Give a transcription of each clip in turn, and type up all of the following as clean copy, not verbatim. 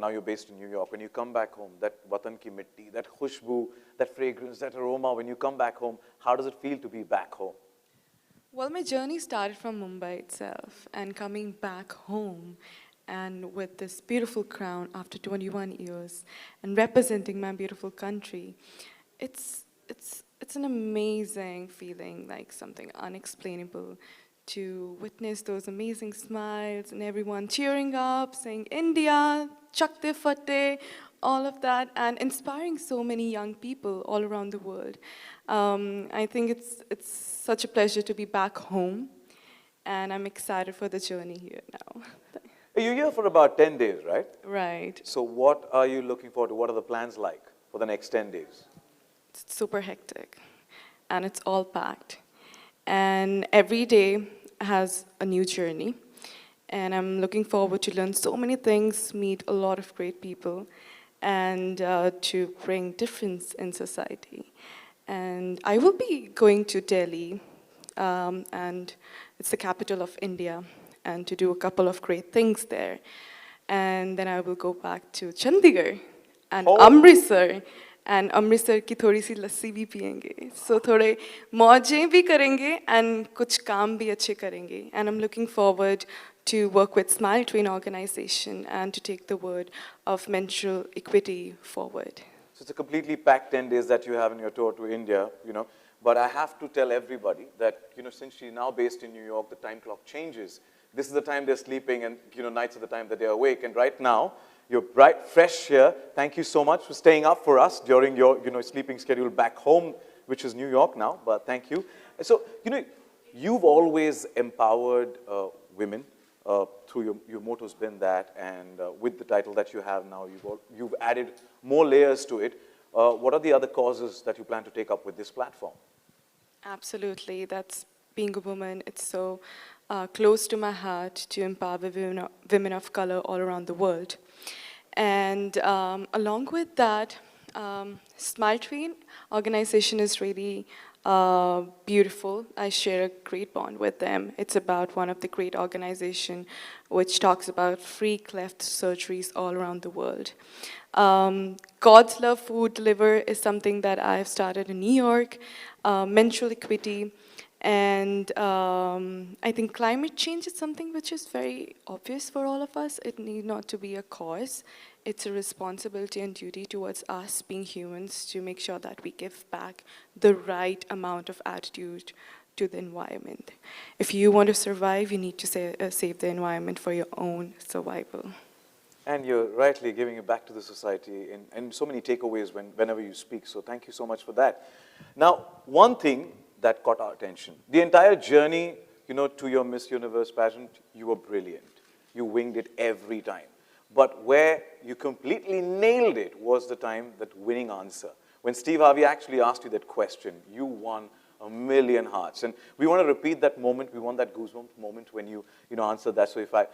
now you're based in New York. When you come back home, that watan ki mitti, that khushboo, that fragrance, that aroma, when you come back home, how does it feel to be back home? Well, my journey started from Mumbai itself and coming back home and with this beautiful crown after 21 years and representing my beautiful country. It's an amazing feeling, like something unexplainable to witness those amazing smiles and everyone cheering up, saying India, Chakte Fatte, all of that, and inspiring so many young people all around the world. I think it's such a pleasure to be back home, and I'm excited for the journey here now. You're here for about 10 days, right? Right. So what are you looking forward to? What are the plans like for the next 10 days? It's super hectic, and it's all packed. And every day has a new journey. And I'm looking forward to learn so many things, meet a lot of great people, and to bring difference in society. And I will be going to Delhi, and it's the capital of India, and to do a couple of great things there. And then I will go back to Chandigarh and Amritsar. And Amritsar की थोड़ी सी लस्सी भी पियेंगे. So थोड़े मौजें भी करेंगे and कुछ काम भी अच्छे करेंगे. And I'm looking forward to work with Smile Train organization and to take the word of menstrual equity forward. So it's a completely packed 10 days that you have in your tour to India, But I have to tell everybody that, since she's now based in New York, the time clock changes. This is the time they're sleeping and, nights are the time that they're awake. And right now, you're bright, fresh here. Thank you so much for staying up for us during your, sleeping schedule back home, which is New York now, but thank you. So, you've always empowered women through your motto's been that, and with the title that you have now, you've added more layers to it. What are the other causes that you plan to take up with this platform? Absolutely, that's being a woman. It's so close to my heart to empower women of color all around the world. And along with that, Smile Train organization is really beautiful. I share a great bond with them. It's about one of the great organizations which talks about free cleft surgeries all around the world. God's Love Food Deliver is something that I've started in New York, menstrual equity, and I think climate change is something which is very obvious for all of us. It need not to be a cause. It's a responsibility and duty towards us being humans to make sure that we give back the right amount of attitude to the environment. If you want to survive, you need to save the environment for your own survival. And you're rightly giving it back to the society in so many takeaways whenever you speak. So thank you so much for that. Now, one thing that caught our attention, the entire journey, to your Miss Universe pageant, you were brilliant. You winged it every time. But where you completely nailed it was the time, that winning answer. When Steve Harvey actually asked you that question, you won 1,000,000 hearts. And we want to repeat that moment. We want that goosebump moment when you answered that. So if I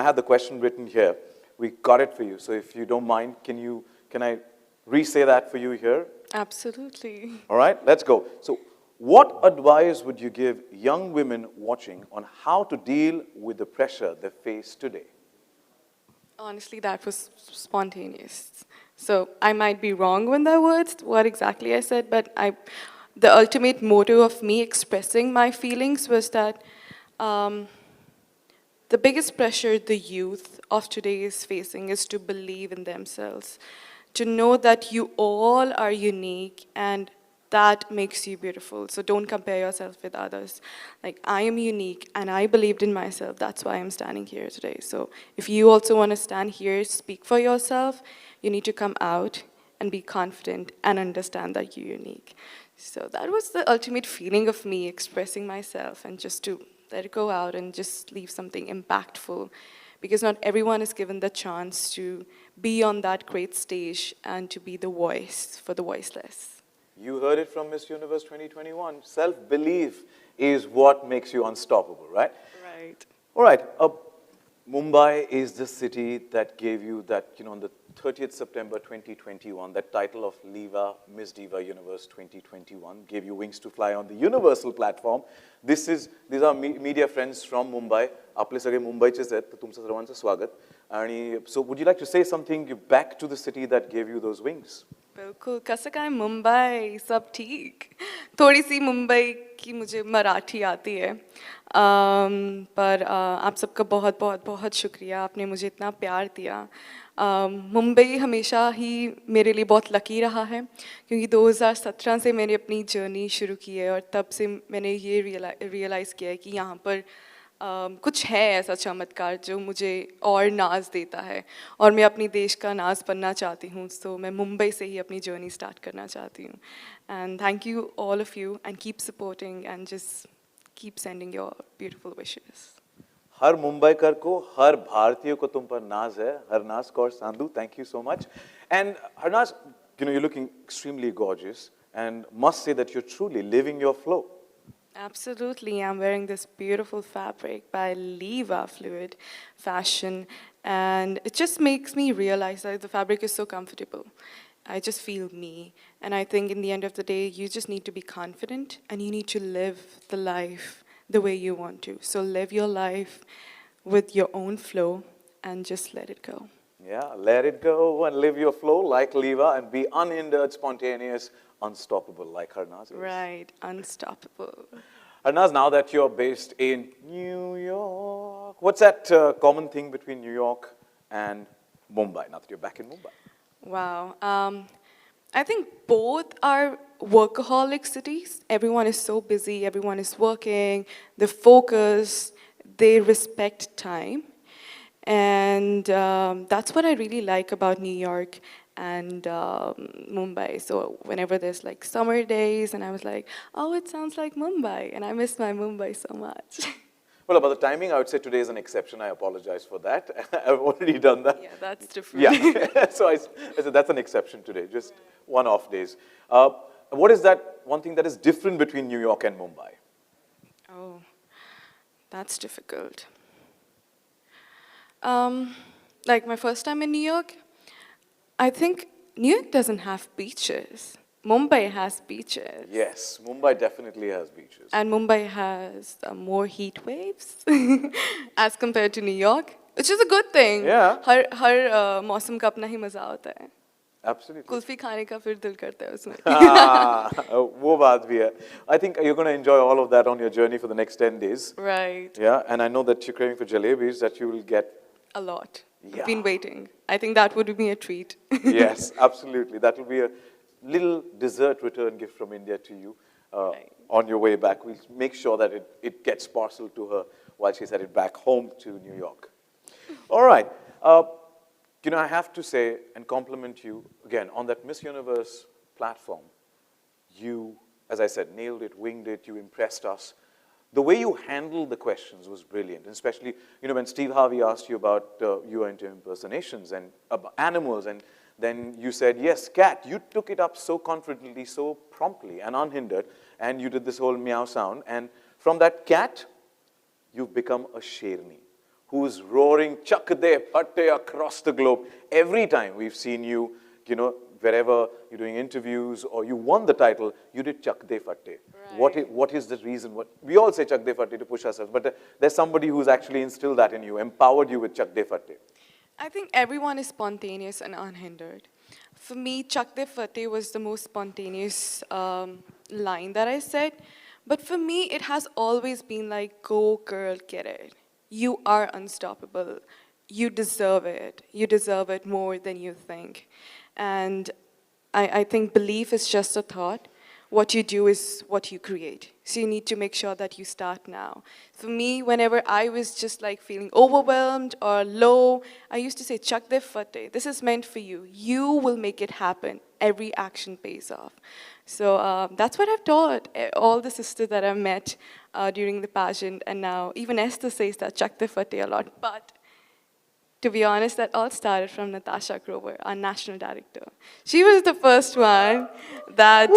had the question written here. We got it for you. So if you don't mind, can I re-say that for you here? Absolutely. All right, let's go. So what advice would you give young women watching on how to deal with the pressure they face today? Honestly, that was spontaneous. So I might be wrong with the words, what exactly I said, but the ultimate motto of me expressing my feelings was that the biggest pressure the youth of today is facing is to believe in themselves, to know that you all are unique and that makes you beautiful. So don't compare yourself with others. Like, I am unique and I believed in myself. That's why I'm standing here today. So if you also want to stand here, speak for yourself, you need to come out and be confident and understand that you're unique. So that was the ultimate feeling of me expressing myself and just to let it go out and just leave something impactful, because not everyone is given the chance to be on that great stage and to be the voice for the voiceless. You heard it from Miss Universe 2021. Self-belief is what makes you unstoppable, right? Right. All right. Mumbai is the city that gave you that, on the 30th September 2021, that title of Liva Miss Diva Universe 2021, gave you wings to fly on the universal platform. These are media friends from Mumbai. आपले सगळे मुंबईचेच आहेत, तर तुमचं सर्वांचं स्वागत. आणि so would you like to say something back to the city that gave you those wings? बिल्कुल कसं काय मुंबई सब ठीक थोड़ी सी मुंबई की मुझे मराठी आती है पर आप सबका बहुत बहुत बहुत शुक्रिया आपने मुझे इतना प्यार दिया मुंबई हमेशा ही मेरे लिए बहुत लकी रहा है क्योंकि 2017 से मैंने अपनी जर्नी शुरू की है और तब से मैंने ये रियलाइज़ किया है कि यहाँ पर कुछ है ऐसा चमत्कार जो मुझे और नाज देता है और मैं अपनी देश का नाज बनना चाहती हूँ तो मैं मुंबई से ही अपनी जर्नी स्टार्ट करना चाहती हूँ and thank you all of you and keep supporting and just keep sending your beautiful wishes हर मुंबईकर को हर भारतीय को तुम पर नाज है Harnaaz Kaur Sandhu thank you so much and Harnaaz you're looking extremely gorgeous and must say that you're truly living your flow. Absolutely, I'm wearing this beautiful fabric by Leva Fluid Fashion, and it just makes me realize that the fabric is so comfortable. I just feel me, and I think in the end of the day, you just need to be confident, and you need to live the life the way you want to. So live your life with your own flow, and just let it go. Yeah, let it go and live your flow like Leva and be unhindered, spontaneous, unstoppable like Harnaaz is. Right, unstoppable. Harnaaz, now that you're based in New York, what's that common thing between New York and Mumbai, now that you're back in Mumbai? Wow. I think both are workaholic cities. Everyone is so busy, everyone is working, they're focused, they respect time. And that's what I really like about New York and Mumbai. So whenever there's like summer days and I was like, oh, it sounds like Mumbai. And I miss my Mumbai so much. Well, about the timing, I would say today is an exception. I apologize for that. I've already done that. Yeah, that's different. Yeah, so I said that's an exception today, just one-off days. What is that one thing that is different between New York and Mumbai? Oh, that's difficult. Like my first time in New York, I think New York doesn't have beaches. Mumbai has beaches. Yes, Mumbai definitely has beaches. And Mumbai has more heat waves as compared to New York, which is a good thing. Yeah. हर मौसम का अपना ही मजा होता है. Absolutely. Kulfi खाने का फिर दिल करता है उसमें. वो बात भी है. I think you're going to enjoy all of that on your journey for the next 10 days. Right. Yeah, and I know that you're craving for jalebis that you will get. A lot. Yeah. I've been waiting. I think that would be a treat. Yes, absolutely. That will be a little dessert return gift from India to you Right. on your way back. We'll make sure that it gets parceled to her while she's headed back home to New York. All right. I have to say and compliment you again on that Miss Universe platform. You, as I said, nailed it, winged it, you impressed us. The way you handled the questions was brilliant, especially, when Steve Harvey asked you about you were into impersonations and about animals, and then you said, yes, cat. You took it up so confidently, so promptly and unhindered, and you did this whole meow sound, and from that cat, you've become a sherni, who's roaring chak de patte across the globe. Every time we've seen you, wherever you're doing interviews or you won the title, you did chak de fatte. Right. What is the reason? We all say chak de fatte to push ourselves, but there's somebody who's actually instilled that in you, empowered you with chak de fatte. I think everyone is spontaneous and unhindered. For me, Chak de Fatte was the most spontaneous line that I said. But for me, it has always been like, go girl, get it. You are unstoppable. You deserve it. You deserve it more than you think. And I think belief is just a thought. What you do is what you create. So you need to make sure that you start now. For me, whenever I was just like feeling overwhelmed or low, I used to say, Chak de fatte, this is meant for you. You will make it happen. Every action pays off. So that's what I've taught all the sisters that I've met during the pageant. And now even Esther says that Chak de fatte a lot. But to be honest, that all started from Natasha Grover, our national director. She was the first one that,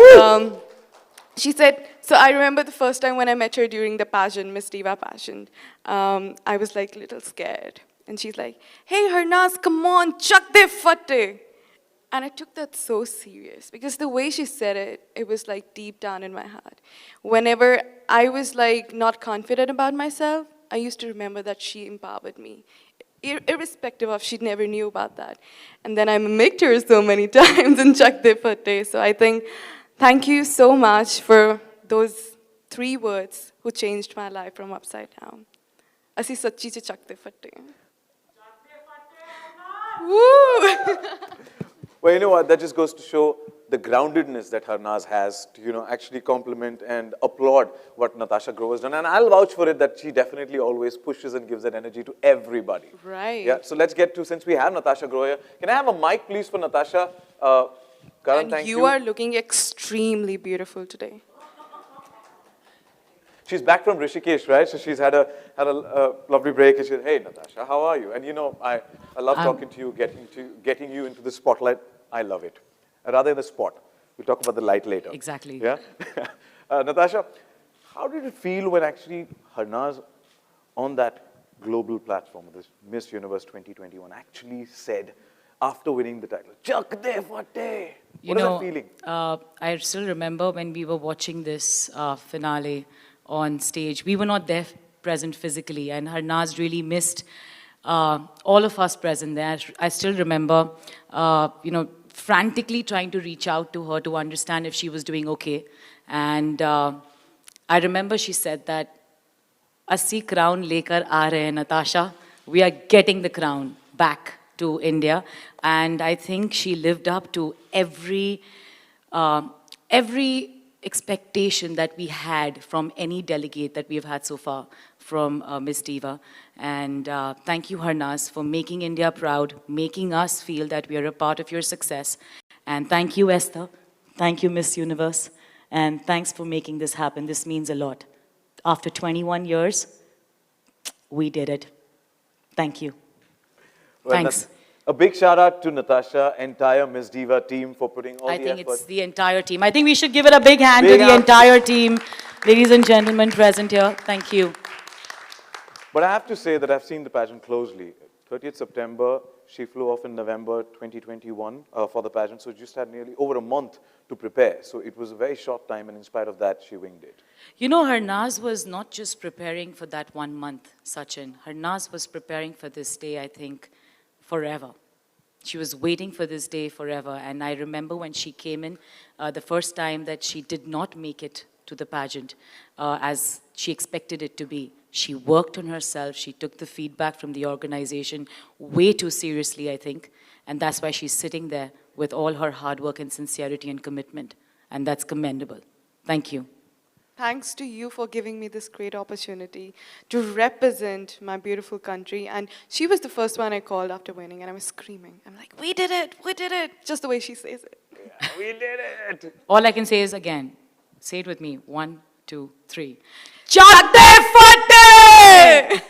she said, so I remember the first time when I met her during the pageant, Miss Diva pageant, I was like a little scared. And she's like, hey Harnaaz, come on, chak de fatte. And I took that so serious because the way she said it, it was like deep down in my heart. Whenever I was like not confident about myself, I used to remember that she empowered me. irrespective of, she never knew about that. And then I mimicked her so many times in Chak De Fatte. So I think, thank you so much for those 3 words who changed my life from upside down. Asi sachi ch Chak De Fatte. Woo! Well, you know what? That just goes to show the groundedness that Harnaaz has to, you know, actually compliment and applaud what Natasha Grover has done. And I'll vouch for it that she definitely always pushes and gives that energy to everybody. Right. Yeah. So let's get to, since we have Natasha Grover here, can I have a mic, please, for Natasha? Karan, And thank you. you are looking extremely beautiful today. She's back from Rishikesh, right? So she's had a lovely break. And she said, "Hey, Natasha, how are you?" And you know, I love talking to you, getting you into the spotlight. I love it. Rather than the spot. We'll talk about the light later. Exactly. Yeah. Natasha, how did it feel when actually Harnaaz on that global platform, this Miss Universe 2021, actually said after winning the title, "Chak De Fatte"? What is that feeling? I still remember when we were watching this finale on stage. We were not there present physically, and Harnaaz really missed all of us present there. I still remember, frantically trying to reach out to her to understand if she was doing okay. And I remember she said that, "Assi crown lekar aa rahe hain, Natasha. We are getting the crown back to India." And I think she lived up to every expectation that we had from any delegate that we've had so far from Miss Diva. And thank you, Harnaaz, for making India proud, making us feel that we are a part of your success. And thank you, Esther. Thank you, Miss Universe. And thanks for making this happen. This means a lot. After 21 years, we did it. Thank you. Well, Thanks. A big shout out to Natasha, entire Miss Diva team for putting all the effort. I think it's the entire team. I think we should give it a big hand to the entire team. Ladies and gentlemen present here, thank you. But I have to say that I've seen the pageant closely. 30th September, she flew off in November 2021 for the pageant, so just had nearly over a month to prepare. So it was a very short time, and in spite of that, she winged it. You know, Harnaaz was not just preparing for that 1 month, Sachin. Harnaaz was preparing for this day, I think, forever. She was waiting for this day forever. And I remember when she came in, the first time that she did not make it to the pageant as she expected it to be. She worked on herself. She took the feedback from the organization way too seriously, I think. And that's why she's sitting there with all her hard work and sincerity and commitment. And that's commendable. Thank you. Thanks to you for giving me this great opportunity to represent my beautiful country. And she was the first one I called after winning, and I was screaming. I'm like, we did it, just the way she says it. Yeah, we did it. All I can say is again, say it with me, 1, 2, 3. Chak De Fatte!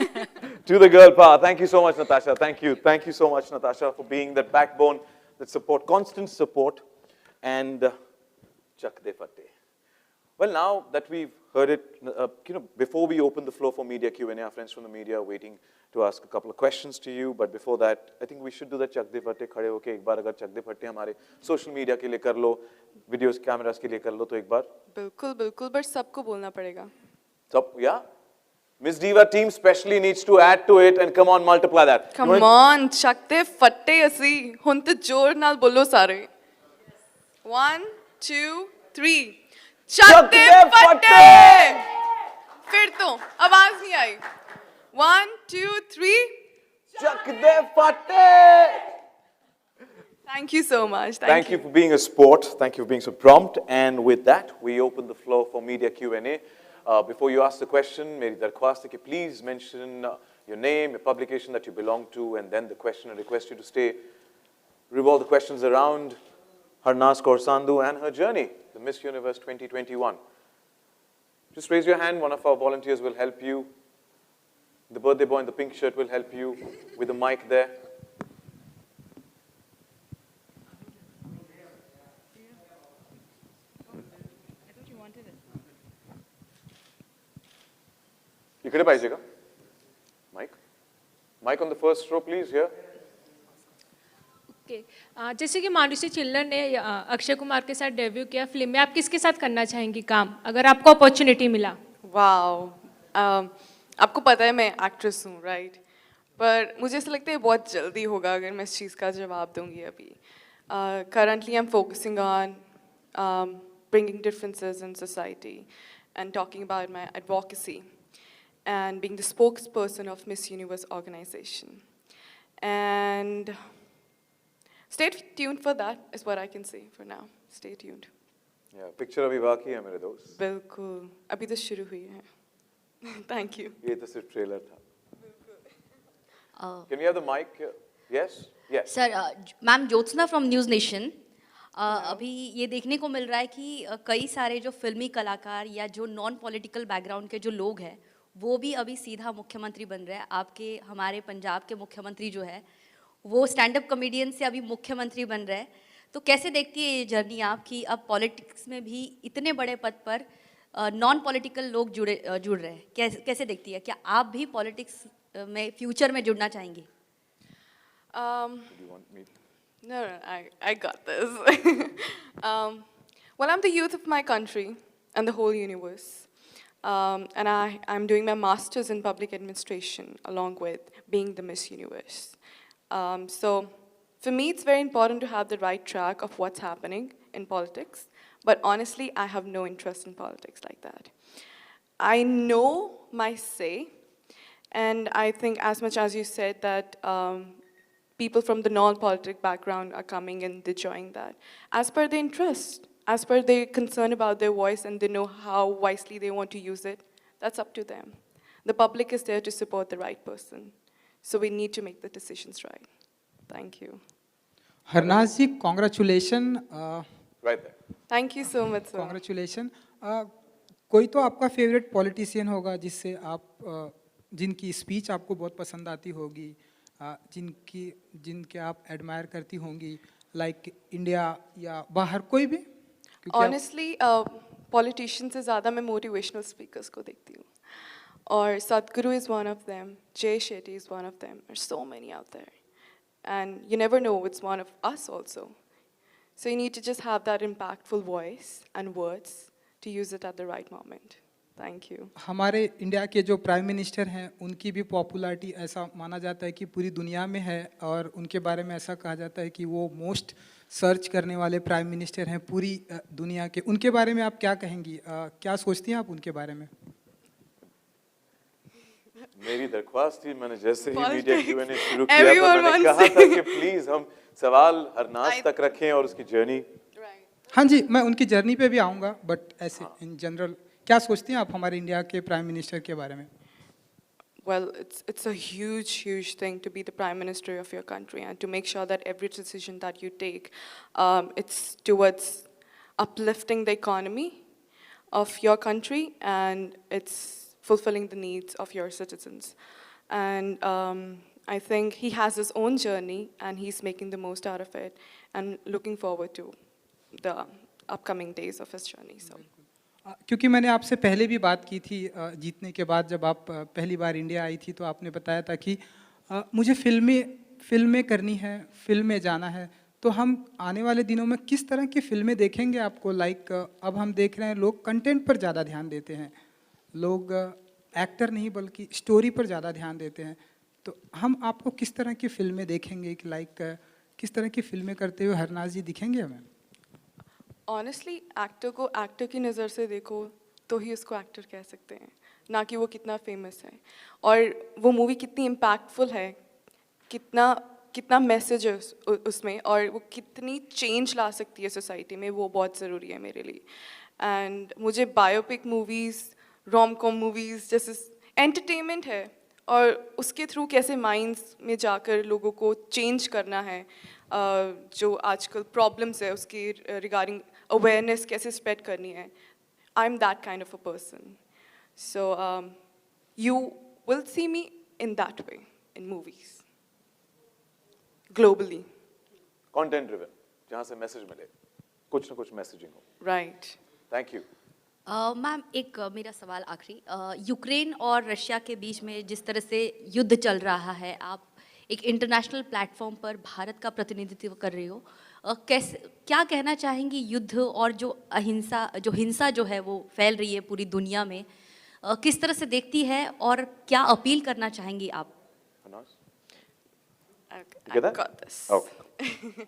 To the girl power. Thank you so much, Natasha. Thank you. Thank you so much, Natasha, for being that backbone, that support, constant support, and Chak De Fatte. Well, now that we've heard it, before we open the floor for media Q&A, our friends from the media are waiting to ask a couple of questions to you. But before that, I think we should do the Chak De Fatte. खड़े होके एक बार अगर Chak De Fatte हमारे social media के लिए कर लो, videos, cameras के लिए कर लो, तो एक बार. बिल्कुल, बिल्कुल, but सबको बोलना पड़ेगा. So, yeah. Miss Diva team specially needs to add to it and come on, multiply that. Come on, Chak De Fatte असी. हुन ते जोर नाल बोलो सारे. 1, 2, 3. Chak De Fatte! फिर तो आवाज नहीं आई. 1, 2, 3. Chak De Fatte! Thank you so much. Thank you for being a sport. Thank you for being so prompt. And with that, we open the floor for media Q&A. Before you ask the question, meri darkhwast hai ki please mention your name, your publication that you belong to, and then the question, and request you to stay, revolve the questions around Harnaaz Sandhu and her journey, the Miss Universe 2021. Just raise your hand. One of our volunteers will help you. The birthday boy in the pink shirt will help you with the mic there. इकडे पाहिजे का? Mic? Mic on the first row, please, here. Okay. जैसे कि मानुषी चिल्लर ने अक्षय कुमार के साथ debut किया फिल्म में, आप किसके साथ करना चाहेंगी काम अगर आपको अपॉर्चुनिटी मिला? Wow. आपको पता है मैं एक्ट्रेस हूँ, right? पर मुझे ऐसा लगता है बहुत जल्दी होगा अगर मैं इस चीज़ का जवाब दूंगी अभी. Currently, I'm focusing on bringing differences in society and talking about my advocacy and being the spokesperson of Miss Universe organization. And stay tuned for that is what I can say for now. Stay tuned. Yeah, picture अभी बाकी है मेरे दोस्त. बिल्कुल, अभी तो शुरू हुई है. Thank you. ये तो सिर्फ ट्रेलर था. Can we have the mic here? Yes? Yes. Sir ma'am Jyotsna from news nation. अभी ये देखने को मिल रहा है कि कई सारे जो फिल्मी कलाकार या जो नॉन पॉलिटिकल बैकग्राउंड के जो लोग हैं वो भी अभी सीधा मुख्यमंत्री बन रहे हैं. आपके हमारे पंजाब के मुख्यमंत्री जो है वो स्टैंड अप कॉमेडियन से अभी मुख्यमंत्री बन रहे हैं. तो कैसे देखती है ये जर्नी आप कि अब पॉलिटिक्स में भी इतने बड़े पद पर नॉन पॉलिटिकल लोग जुड़ रहे हैं? कैसे देखती है? क्या आप भी पॉलिटिक्स में फ्यूचर में जुड़ना चाहेंगी? Do you want me? No, I got this. Well, I'm the youth of my country and the whole universe. And I'm doing my master's in public administration along with being the Miss Universe. So for me, it's very important to have the right track of what's happening in politics. But honestly, I have no interest in politics like that. I know my say. And I think as much as you said that people from the non-politic background are coming and they're joining that. As per their interest, as per their concern about their voice and they know how wisely they want to use it, that's up to them. The public is there to support the right person. So we need to make the decisions right. Thank you. Harnaaz ji, congratulations. Right there. Thank you so much, sir. Congratulations. कोई तो आपका favourite politician होगा जिससे आप जिनकी speech आपको बहुत पसंद आती होगी, जिनके आप एडमायर करती होंगी, लाइक इंडिया या बाहर कोई भी? Honestly, politicians से ज़्यादा मैं motivational speakers को देखती हूँ. और Sadhguru is one of them. Jay Shetty is one of them. There's so many out there. And you never know it's one of us also. So you need to just have that impactful voice and words to use it at the right moment. Thank you. हमारे India के जो prime minister हैं उनकी भी popularity ऐसा माना जाता है कि पूरी दुनिया में है और उनके बारे में ऐसा कहा जाता है कि वो मोस्ट सर्च करने वाले प्राइम मिनिस्टर हैं पूरी दुनिया के. उनके बारे में आप क्या कहेंगी? क्या सोचती हैं आप उनके बारे में? मेरी दरख्वास्त थी, मैंने जैसे ही मीडिया Q&A शुरू किया तो मैंने कहा था कि प्लीज हम सवाल हरनाज तक रखें और उसकी जर्नी. हाँ जी, मैं उनकी जर्नी पे भी आऊँगा, बट ऐसे इन जनरल क्या सोचती हैं आप हमारे इंडिया के प्राइम मिनिस्टर के बारे में? Well, it's a huge thing to be the prime minister of your country and to make sure that every decision that you take, it's towards uplifting the economy of your country and it's fulfilling the needs of your citizens. And I think he has his own journey and he's making the most out of it and looking forward to the upcoming days of his journey. So. क्योंकि मैंने आपसे पहले भी बात की थी जीतने के बाद, जब आप पहली बार इंडिया आई थी तो आपने बताया था कि मुझे फिल्में करनी है, फिल्म में जाना है. तो हम आने वाले दिनों में किस तरह की फिल्में देखेंगे आपको? लाइक अब हम देख रहे हैं लोग कंटेंट पर ज़्यादा ध्यान देते हैं, लोग एक्टर नहीं बल्कि स्टोरी पर ज़्यादा ध्यान देते हैं. तो हम आपको किस तरह की फिल्में देखेंगे कि लाइक किस तरह की फिल्में करते हुए हरनाज जी दिखेंगे हमें? Honestly, एक्टर को एक्टर की नज़र से देखो तो ही उसको एक्टर कह सकते हैं, ना कि वो कितना फेमस है और वो मूवी कितनी इम्पैक्टफुल है, कितना मैसेज है उसमें और वो कितनी चेंज ला सकती है सोसाइटी में, वो बहुत ज़रूरी है मेरे लिए. एंड मुझे biopic movies, rom com movies जैसे एंटरटेनमेंट है और उसके थ्रू कैसे माइंड्स में जाकर लोगों को चेंज करना है, जो आजकल प्रॉब्लम्स है उसकी रिगार्डिंग अवेयरनेस कैसे स्प्रेड करनी है. I am that kind of a person. So you will see me in that way in movies globally. Content driven, जहाँ से मैसेज मिले, कुछ ना कुछ मैसेजिंग हो. राइट. Thank you. मैम एक मेरा सवाल आखिरी, यूक्रेन और रशिया के बीच में जिस तरह से युद्ध चल रहा है, आप एक इंटरनेशनल प्लेटफॉर्म पर भारत का प्रतिनिधित्व कर रही हो, कैसे क्या कहना चाहेंगी युद्ध और जो हिंसा जो है वो फैल रही है पूरी दुनिया में, किस तरह से देखती है और क्या अपील करना चाहेंगी आप? You get that? I've got this. Okay.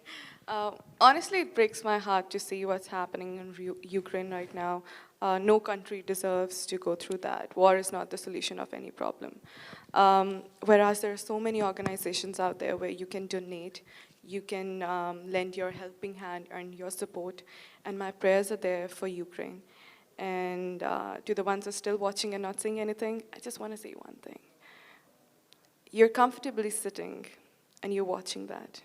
Honestly, it breaks my heart to see what's happening in Ukraine right now. No country deserves to go through that. War is not the solution of any problem. Whereas there are so many organizations out there where you can donate, you can lend your helping hand and your support. And my prayers are there for Ukraine. And to the ones who are still watching and not saying anything, I just want to say one thing. You're comfortably sitting and you're watching that.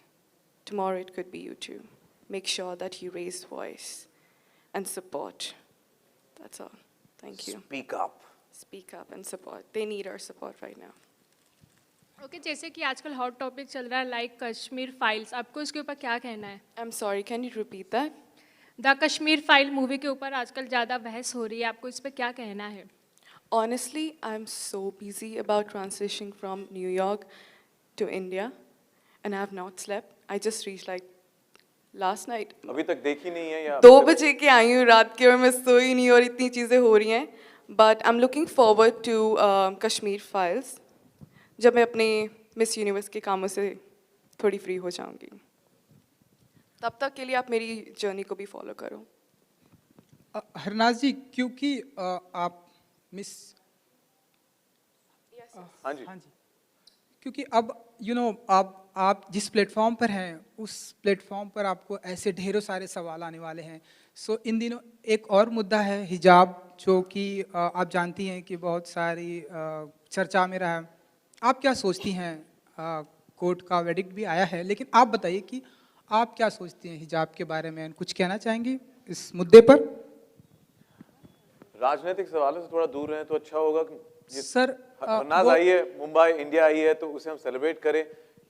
Tomorrow it could be you too. Make sure that you raise voice and support. That's all. Thank you. Speak up. Speak up and support. They need our support right now. Okay जैसे कि आजकल hot topic चल रहा है like Kashmir files, आपको इसके ऊपर क्या कहना है? I'm sorry, can you repeat that? The Kashmir file movie के ऊपर आजकल ज़्यादा बहस हो रही है, आपको इस पर क्या कहना है? Honestly, I'm so busy about transitioning from New York to India and I have not slept. I just reached like last night. अभी तक देखी नहीं है या 2 बजे के आई हूँ रात के और मैं सोई नहीं और इतनी चीज़ें हो रही हैं. But I'm looking forward to Kashmir Files. जब मैं अपने मिस यूनिवर्स के कामों से थोड़ी फ्री हो जाऊंगी. तब तक के लिए आप मेरी जर्नी को भी फॉलो करो. हरनाज जी, क्योंकि आप मिस हाँ जी. क्योंकि अब आप जिस प्लेटफॉर्म पर हैं उस प्लेटफॉर्म पर आपको ऐसे ढेरों सारे सवाल आने वाले हैं. सो इन दिनों एक और मुद्दा है हिजाब, जो कि आप जानती हैं कि बहुत सारी चर्चा में रहा है. आप क्या सोचती हैं? कोर्ट का वेडिक्ट भी आया है, लेकिन आप बताइए कि आप क्या सोचती हैं हिजाब के बारे में? कुछ कहना चाहेंगी इस मुद्दे पर? राजनीतिक सवालों से थोड़ा दूर रहें तो अच्छा होगा. सर हरनाज आई है, मुंबई इंडिया आई है, तो उसे हम सेलिब्रेट करें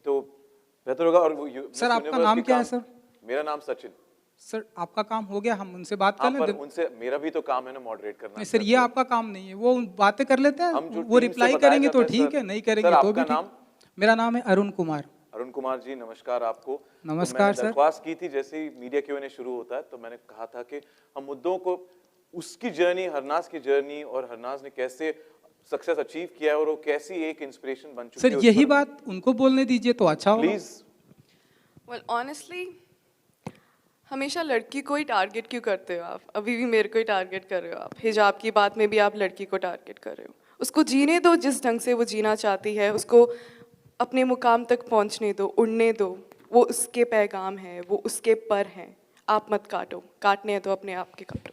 तो बेहतर होगा. और सर आपका नाम क्या है सर? मेरा नाम सचिन. सर आपका काम हो गया, हम उनसे बात कर लें. उनसे मेरा भी तो काम है ना मॉडरेट करना. नहीं सर, ये आपका काम नहीं है. वो बातें कर लेते हैं, वो रिप्लाई बताया करेंगे तो जाता है, ठीक सर. है, नहीं करेंगे सर, तो भी आपका नाम? ठीक. मेरा नाम है अरुण कुमार. अरुण कुमार जी, नमस्कार आपको. नमस्कार तो सर. दरख्वास्त की थी जैसे ही मीडिया Q&A शुरू होता है तो मैंने कहा था कि हम मुद्दों को, उसकी जर्नी, हरनाज की जर्नी और हरनाज ने कैसे सक्सेस अचीव किया है और वो कैसी एक इंस्पिरेशन बन चुकी है. सर यही बात उनको बोलने दीजिए तो अच्छा होगा. प्लीज. Well, honestly, हमेशा लड़की को ही टारगेट क्यों करते हो आप? अभी भी मेरे को ही टारगेट कर रहे हो आप. हिजाब की बात में भी आप लड़की को टारगेट कर रहे हो. उसको जीने दो जिस ढंग से वो जीना चाहती है, उसको अपने मुकाम तक पहुंचने दो, उड़ने दो. वो उसके पैगाम है, वो उसके पर हैं. आप मत काटो, काटने हैं तो अपने आप के काटो.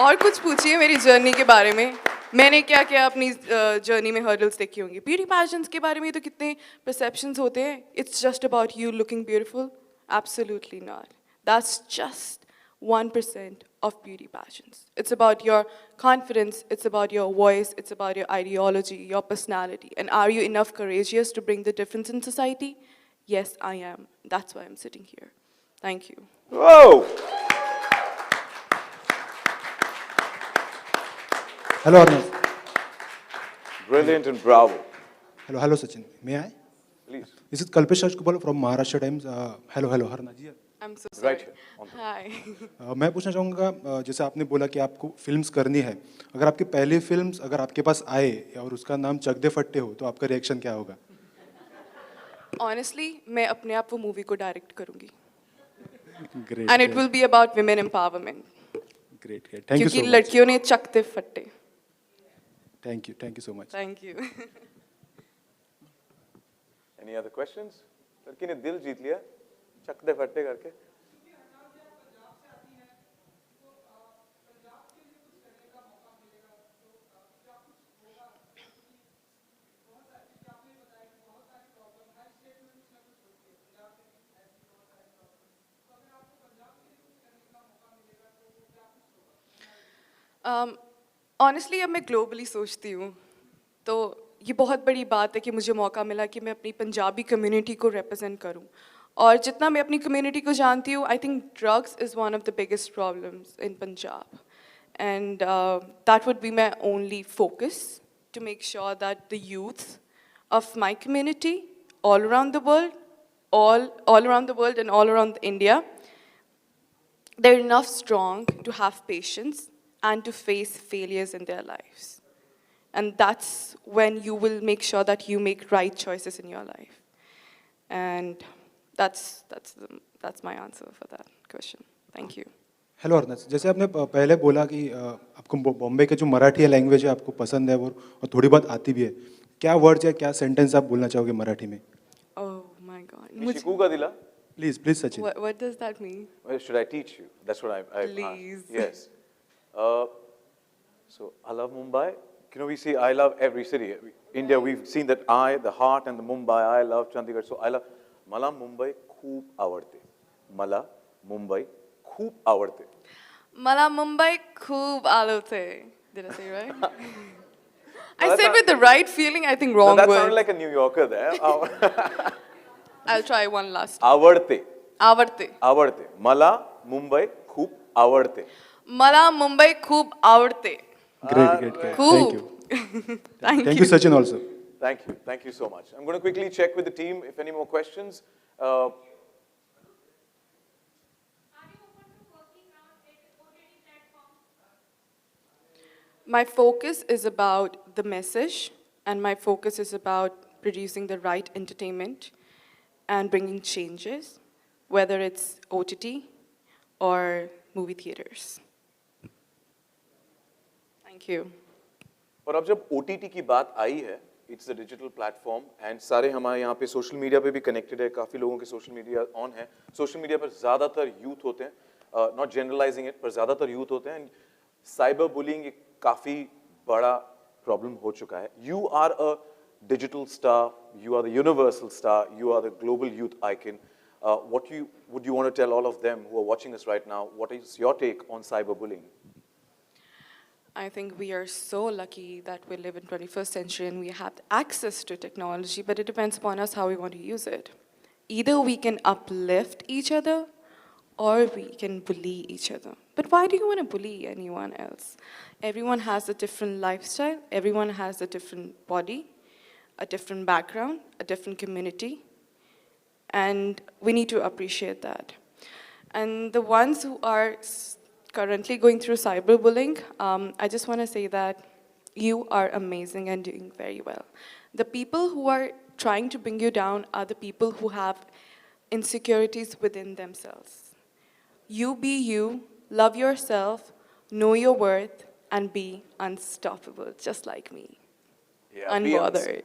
और कुछ पूछिए मेरी जर्नी के बारे में. मैंने क्या क्या अपनी जर्नी में हर्डल्स देखी होंगी. ब्यूटी पैजेंट्स के बारे में तो कितने परसेप्शंस होते हैं. It's just about you looking beautiful. Absolutely not. That's just 1% of beauty pageants. It's about your confidence, it's about your voice, it's about your ideology, your personality. And are you enough courageous to bring the difference in society? Yes, I am. That's why I'm sitting here. Thank you. Whoa! Hello, Harnaaz. Brilliant and bravo. Hello, Sachin. May I? Please. This is Kalpesh Rajgopal from Maharashtra Times. Hello, Harnaaz ji. I'm so sorry. Right here. Hi. मैं पूछना चाहूँगा, जैसे आपने बोला कि आपको films करनी है, अगर आपकी पहली फिल्म्स अगर आपके पास आए और उसका नाम चक दे फट्टे हो तो आपका रिएक्शन क्या होगा? Honestly, मैं अपने आप वो मूवी को डायरेक्ट करूँगी. Great. And it will be about women empowerment. Great. Thank you so क्योंकि much. लड़कियों ने चकते फट्टे. Thank you so much. Thank you. Any other questions? लड़की ने दिल जीत लिया चकदे फट्टे करके. ऑनेस्टली अब मैं ग्लोबली सोचती हूँ तो ये बहुत बड़ी बात है कि मुझे मौका मिला कि मैं अपनी पंजाबी कम्युनिटी को रिप्रेजेंट करूँ. और जितना मैं अपनी कम्युनिटी को जानती हूँ, I think drugs is one of the biggest problems in Punjab. And that would be my only focus to make sure that the youth of my community all around the world, all around the world and all around India, they're enough strong to have patience and to face failures in their lives. And that's when you will make sure that you make right choices in your life. And that's my answer for that question. Thank you. Hello earns, जैसे आपने पहले बोला कि आपको बॉम्बे के जो Marathi language है आपको पसंद है वो और थोड़ी बहुत आती भी है, क्या वर्ड्स या क्या सेंटेंस आप बोलना चाहोगे मराठी में? Oh my God. शिकू का दिला? Please Sachin. What does that mean? Well, should I teach you? That's what I Please. asked. Yes. So I love Mumbai. You know, we see I love every city. India, we've seen that the heart and the Mumbai. I love Chandigarh. So I love Mala Mumbai खूप आवडते. Mala Mumbai खूप आवडते. Mala Mumbai khoob आवडते. Did I say it right? I said with the right feeling, I think wrong That word. sounded like a New Yorker there. I'll try one last. आवडते. आवडते. आवडते. मला मुंबई खूप आवडते. मला मुंबई खूप आवडते. Great. Cool. Thank you Sachin also. Thank you so much. I'm going to quickly check with the team if any more questions. My focus is about the message, and my focus is about producing the right entertainment and bringing changes, whether it's OTT or movie theaters. Thank you. और अब जब OTT की बात आई है, it's a digital platform and सारे हमारे यहाँ पे social media पे भी connected है, काफी लोगों के social media on है. Social media पर ज़्यादातर youth होते हैं, not generalizing it, पर ज़्यादातर youth होते हैं. Cyber bullying एक काफी बड़ा problem हो चुका है. You are a digital star, you are the universal star, you are the global youth icon. Would you want to tell all of them who are watching us right now, what is your take on cyberbullying? I think we are so lucky that we live in 21st century and we have access to technology, but it depends upon us how we want to use it. Either we can uplift each other or we can bully each other. But why do you want to bully anyone else? Everyone has a different lifestyle, everyone has a different body, a different background, a different community, and we need to appreciate that. And the ones who are currently going through cyberbullying, I just want to say that you are amazing and doing very well. The people who are trying to bring you down are the people who have insecurities within themselves. You be you, love yourself, know your worth, and be unstoppable, just like me. Yeah, Unbothered.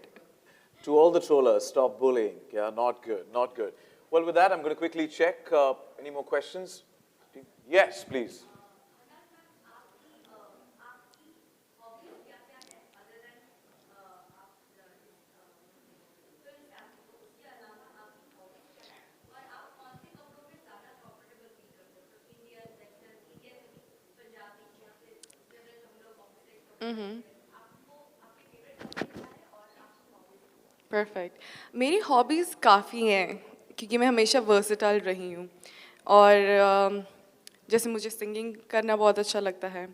To all the trollers, stop bullying. Yeah, not good, not good. Well, with that, I'm going to quickly check. Any more questions? Yes, please. Perfect. मेरी hobbies काफ़ी हैं क्योंकि मैं हमेशा versatile रही हूँ और जैसे मुझे सिंगिंग करना बहुत अच्छा लगता है,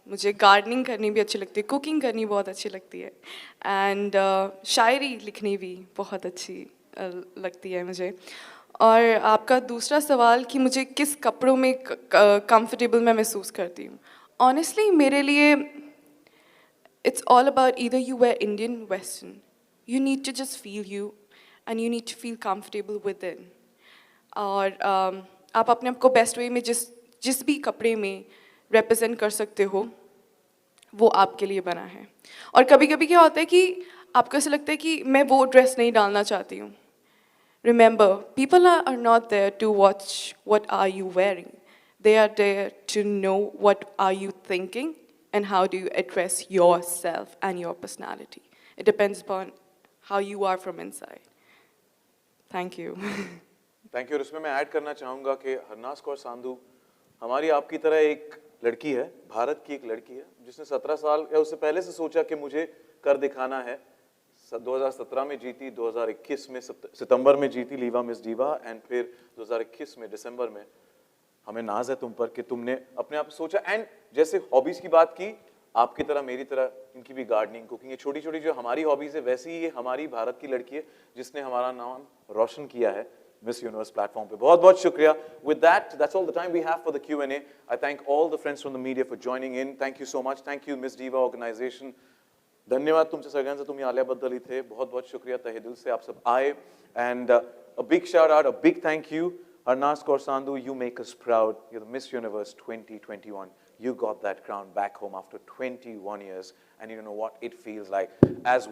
मुझे गार्डनिंग करनी भी अच्छी लगती है, कुकिंग करनी बहुत अच्छी लगती है एंड शायरी लिखनी भी बहुत अच्छी लगती है मुझे. और आपका दूसरा सवाल कि मुझे किस कपड़ों में कंफर्टेबल मैं महसूस करती हूँ, ऑनेस्टली मेरे लिए it's all about either you wear Indian, Western. You need to just feel you and you need to feel comfortable within. और आप अपने आप को बेस्ट वे में जिस भी कपड़े में represent कर सकते हो वो आपके लिए बना है. और कभी कभी क्या होता है कि आपको ऐसा लगता है कि मैं वो ड्रेस नहीं डालना चाहती हूँ. Remember, people are not there to watch what are you wearing. They are there to know what are you thinking and how do you address yourself and your personality. It depends upon how you are from inside. Thank you. Thank you. और इसमें मैं add करना चाहूँगा कि हरनाज़ कौर सांधू हमारी आपकी तरह एक लड़की है, भारत की एक लड़की है जिसने 17 साल या उससे पहले से सोचा कि मुझे कर दिखाना है. 2017 में जीती, 2021 में सितंबर में जीती लीवा मिस डीवा एंड फिर 2021 में दिसंबर में. हमें नाज है तुम पर कि तुमने अपने आप सोचा. एंड जैसे हॉबीज की बात की, आपकी तरह मेरी तरह इनकी भी गार्डनिंग, कुकिंग, ये छोटी छोटी जो हमारी हॉबीज है वैसे ही ये हमारी भारत की लड़की है जिसने हमारा नाम रोशन किया है Miss Universe platform पे बहुत शुक्रिया. With that, that's all the time we have for the Q&A. I thank all the friends from the media for joining in. Thank you so much. Thank you, Miss Diva organization. धन्यवाद तुमचे सगळ्यांचं तुम्ही आल्याबद्दल इथे बहुत शुक्रिया तहे दिल से आप सब आए. And a big shout out, a big thank you. Harnaaz Sandhu, you make us proud. You're the Miss Universe 2021. You got that crown back home after 21 years. And you know what it feels like. As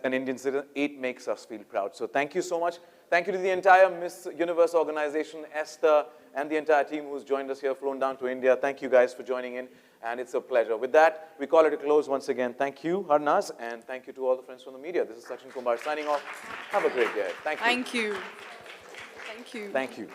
an Indian citizen, it makes us feel proud. So thank you so much. Thank you to the entire Miss Universe organization, Esther, and the entire team who's joined us here, flown down to India. Thank you guys for joining in. And it's a pleasure. With that, we call it a close once again. Thank you, Harnaaz, and thank you to all the friends from the media. This is Sachin Kumar signing off. Have a great day. Thank you. Thank you. Thank you. Thank you.